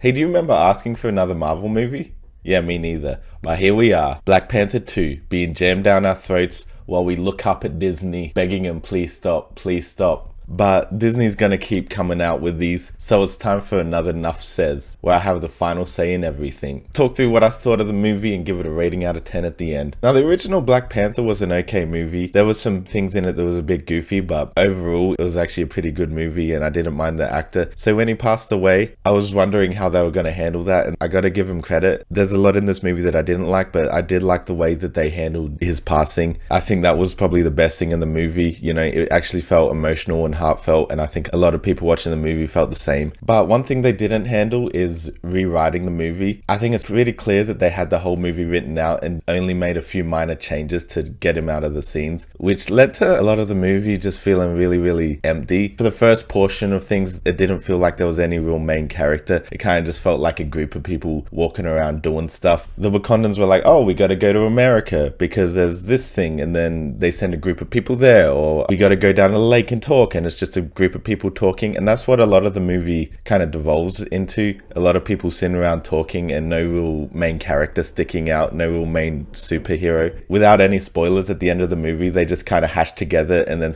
Hey, do you remember asking for another Marvel movie? Yeah, me neither. But here we are, Black Panther 2, being jammed down our throats while we look up at Disney, begging them, please stop, please stop. But Disney's gonna keep coming out with these, so it's time for another NUFF Says, where I have the final say in everything. Talk through what I thought of the movie and give it a rating out of 10 at the end. Now, the original Black Panther was an okay movie. There was some things in it that was a bit goofy, but overall, it was actually a pretty good movie, and I didn't mind the actor. So when he passed away, I was wondering how they were gonna handle that, and I gotta give him credit. There's a lot in this movie that I didn't like, but I did like the way that they handled his passing. I think that was probably the best thing in the movie. You know, it actually felt emotional and heartfelt, and I think a lot of people watching the movie felt the same. But one thing they didn't handle is rewriting the movie. I think it's pretty clear that they had the whole movie written out and only made a few minor changes to get him out of the scenes, which led to a lot of the movie just feeling really empty. For the first portion of things, it didn't feel like there was any real main character. It kind of just felt like a group of people walking around doing stuff. The Wakandans were like, oh, we got to go to America because there's this thing, and then they send a group of people there, or we got to go down to the lake and talk, and it's just a group of people talking. And that's what a lot of the movie kind of devolves into. A lot of people sitting around talking and no real main character sticking out, no real main superhero. Without any spoilers, at the end of the movie, they just kind of hash together, and then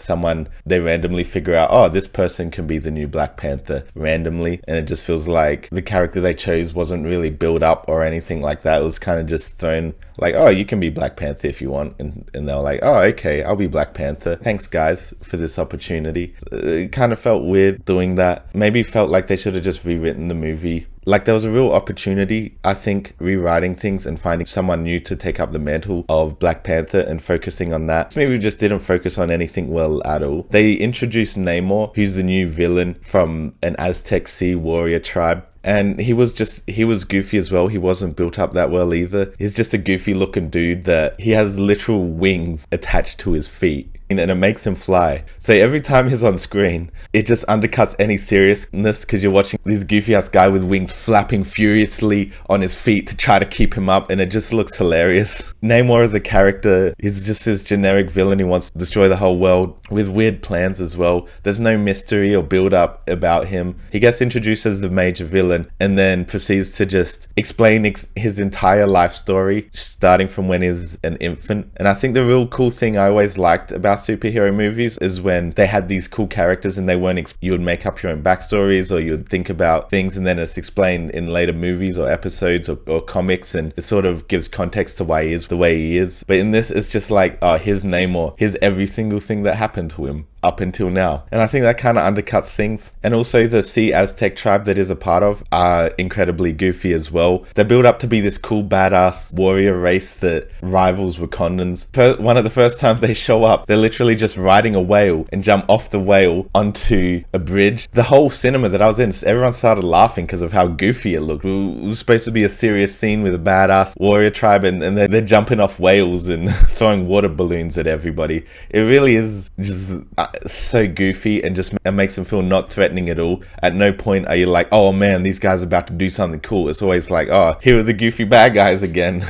they randomly figure out, oh, this person can be the new Black Panther randomly. And it just feels like the character they chose wasn't really built up or anything like that. It was kind of just thrown like, oh, you can be Black Panther if you want. And they were like, oh, okay, I'll be Black Panther. Thanks, guys, for this opportunity. It kind of felt weird doing that. Maybe felt like they should have just rewritten the movie. Like, there was a real opportunity, I think, rewriting things and finding someone new to take up the mantle of Black Panther and focusing on that. This movie just didn't focus on anything well at all. They introduced Namor, who's the new villain from an Aztec sea warrior tribe. And he was goofy as well. He wasn't built up that well either. He's just a goofy looking dude that he has literal wings attached to his feet. And it makes him fly. So every time he's on screen, it just undercuts any seriousness because you're watching this goofy ass guy with wings flapping furiously on his feet to try to keep him up, and it just looks hilarious. Namor as a character is just this generic villain who wants to destroy the whole world with weird plans as well. There's no mystery or build up about him. He gets introduced as the major villain and then proceeds to just explain his entire life story, starting from when he's an infant. And I think the real cool thing I always liked about superhero movies is when they had these cool characters and they weren't you would make up your own backstories, or you would think about things and then it's explained in later movies or episodes or comics, and it sort of gives context to why he is the way he is. But in this, it's just like, oh, here's Namor, here's every single thing that happened to him up until now. And I think that kind of undercuts things. And also the Sea Aztec tribe that is a part of are incredibly goofy as well. They build up to be this cool badass warrior race that rivals Wakandans. One of the first times they show up, they're literally just riding a whale and jump off the whale onto a bridge. The whole cinema that I was in, everyone started laughing because of how goofy it looked. It was supposed to be a serious scene with a badass warrior tribe, and they're jumping off whales and throwing water balloons at everybody. It really is just so goofy, and just it makes them feel not threatening at all. At no point are you like, oh man, these guys are about to do something cool. It's always like, oh, here are the goofy bad guys again.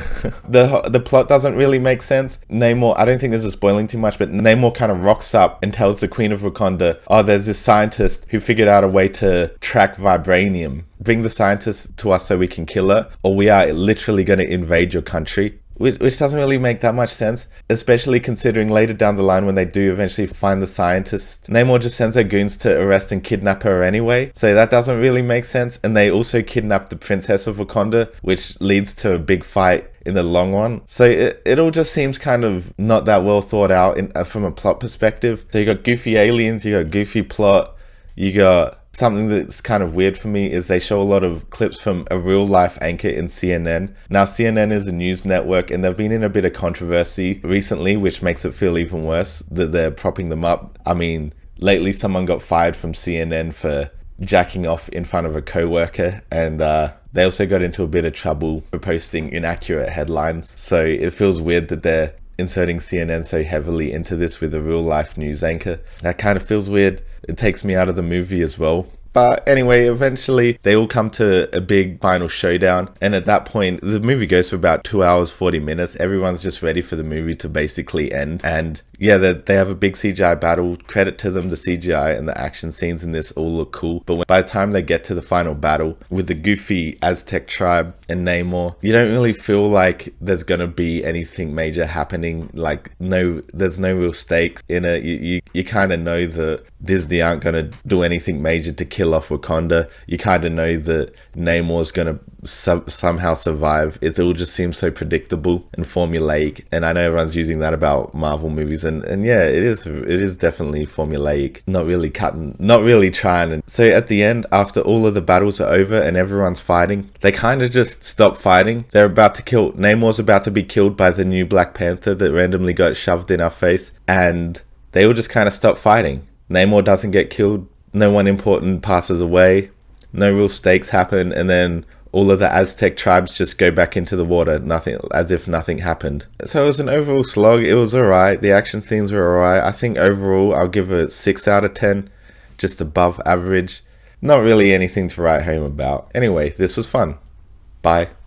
The plot doesn't really make sense. Namor, I don't think this is spoiling too much, but Namor kind of rocks up and tells the Queen of Wakanda, oh, there's this scientist who figured out a way to track vibranium. Bring the scientist to us so we can kill her, or we are literally going to invade your country. Which doesn't really make that much sense, especially considering later down the line when they do eventually find the scientist, Namor just sends her goons to arrest and kidnap her anyway. So that doesn't really make sense. And they also kidnap the princess of Wakanda, which leads to a big fight in the long run. So it all just seems kind of not that well thought out from a plot perspective. So you got goofy aliens, you got goofy plot, you got... Something that's kind of weird for me is they show a lot of clips from a real life anchor in CNN. Now, CNN is a news network and they've been in a bit of controversy recently, which makes it feel even worse that they're propping them up. I mean, lately someone got fired from CNN for jacking off in front of a co-worker, and they also got into a bit of trouble for posting inaccurate headlines. So it feels weird that they're inserting CNN so heavily into this with a real life news anchor. That kind of feels weird. It takes me out of the movie as well. But anyway, eventually they all come to a big final showdown. And at that point, the movie goes for about 2 hours, 40 minutes. Everyone's just ready for the movie to basically end. And Yeah, they have a big CGI battle. Credit to them, the CGI and the action scenes in this all look cool. But by the time they get to the final battle with the goofy Aztec tribe and Namor, you don't really feel like there's gonna be anything major happening. Like, no, there's no real stakes in it. You kind of know that Disney aren't gonna do anything major to kill off Wakanda. You kind of know that Namor's gonna somehow survive. It all just seems so predictable and formulaic, and I know everyone's using that about Marvel movies, and yeah, it is definitely formulaic, not really trying. And so at the end, after all of the battles are over and everyone's fighting, they kind of just stop fighting. Namor's about to be killed by the new Black Panther that randomly got shoved in our face, and they all just kind of stop fighting. Namor doesn't get killed, no one important passes away, no real stakes happen, and then all of the Aztec tribes just go back into the water, nothing, as if nothing happened. So it was an overall slog. It was alright. The action scenes were alright. I think overall I'll give it 6 out of 10, just above average. Not really anything to write home about. Anyway, this was fun. Bye.